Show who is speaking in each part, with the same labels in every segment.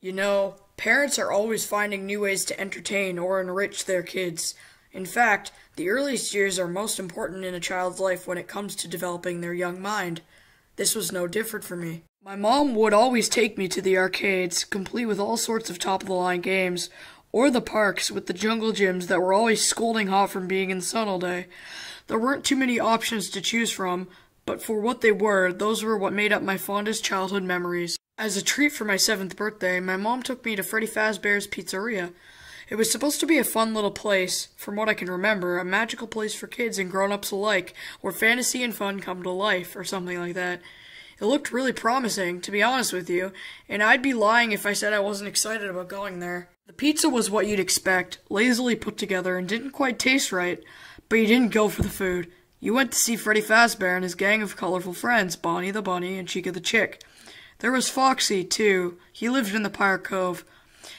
Speaker 1: You know, parents are always finding new ways to entertain or enrich their kids. In fact, the earliest years are most important in a child's life when it comes to developing their young mind. This was no different for me. My mom would always take me to the arcades, complete with all sorts of top-of-the-line games, or the parks with the jungle gyms that were always scolding hot from being in the sun all day. There weren't too many options to choose from, but for what they were, those were what made up my fondest childhood memories. As a treat for my 7th birthday, my mom took me to Freddys Pizzeria. It was supposed to be a fun little place, from what I can remember, a magical place for kids and grown-ups alike, where fantasy and fun come to life, or something like that. It looked really promising, to be honest with you, and I'd be lying if I said I wasn't excited about going there. The pizza was what you'd expect, lazily put together and didn't quite taste right, but you didn't go for the food. You went to see Freddy Fazbear and his gang of colorful friends, Bonnie the Bunny and Chica the Chick. There was Foxy, too. He lived in the Pirate Cove.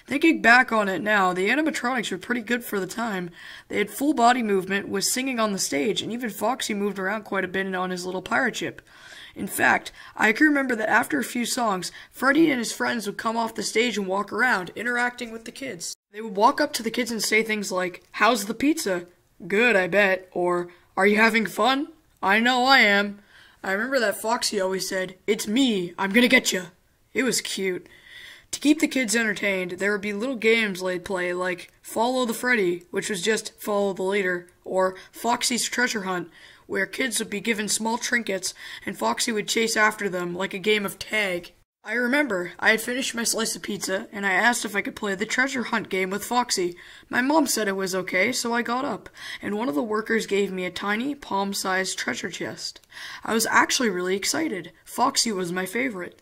Speaker 1: Thinking back on it now, the animatronics were pretty good for the time. They had full body movement, was singing on the stage, and even Foxy moved around quite a bit on his little pirate ship. In fact, I can remember that after a few songs, Freddy and his friends would come off the stage and walk around, interacting with the kids. They would walk up to the kids and say things like, "How's the pizza?" "Good, I bet," or "Are you having fun?" "I know I am." I remember that Foxy always said, "It's me, I'm gonna get you." It was cute. To keep the kids entertained, there would be little games they'd play like Follow the Freddy, which was just follow the leader, or Foxy's Treasure Hunt, where kids would be given small trinkets and Foxy would chase after them like a game of tag. I remember I had finished my slice of pizza and I asked if I could play the treasure hunt game with Foxy. My mom said it was okay, so I got up, and one of the workers gave me a tiny, palm-sized treasure chest. I was actually really excited. Foxy was my favorite.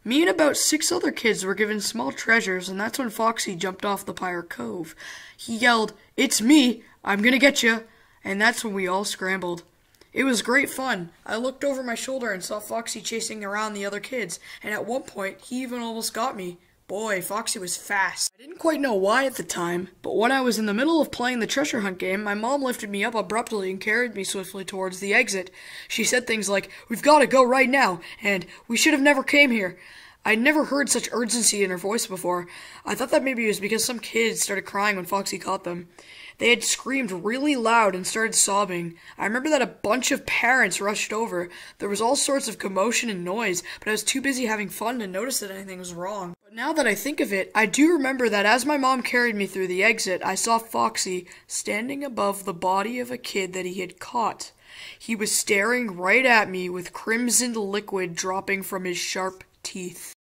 Speaker 1: Me and about 6 other kids were given small treasures, and that's when Foxy jumped off the Pirate Cove. He yelled, "It's me! I'm gonna get you!" And that's when we all scrambled. It was great fun. I looked over my shoulder and saw Foxy chasing around the other kids, and at one point, he even almost got me. Boy, Foxy was fast. I didn't quite know why at the time, but when I was in the middle of playing the treasure hunt game, my mom lifted me up abruptly and carried me swiftly towards the exit. She said things like, "We've got to go right now," and "We should have never came here." I'd never heard such urgency in her voice before. I thought that maybe it was because some kids started crying when Foxy caught them. They had screamed really loud and started sobbing. I remember that a bunch of parents rushed over. There was all sorts of commotion and noise, but I was too busy having fun to notice that anything was wrong. But now that I think of it, I do remember that as my mom carried me through the exit, I saw Foxy standing above the body of a kid that he had caught. He was staring right at me with crimson liquid dropping from his sharp teeth.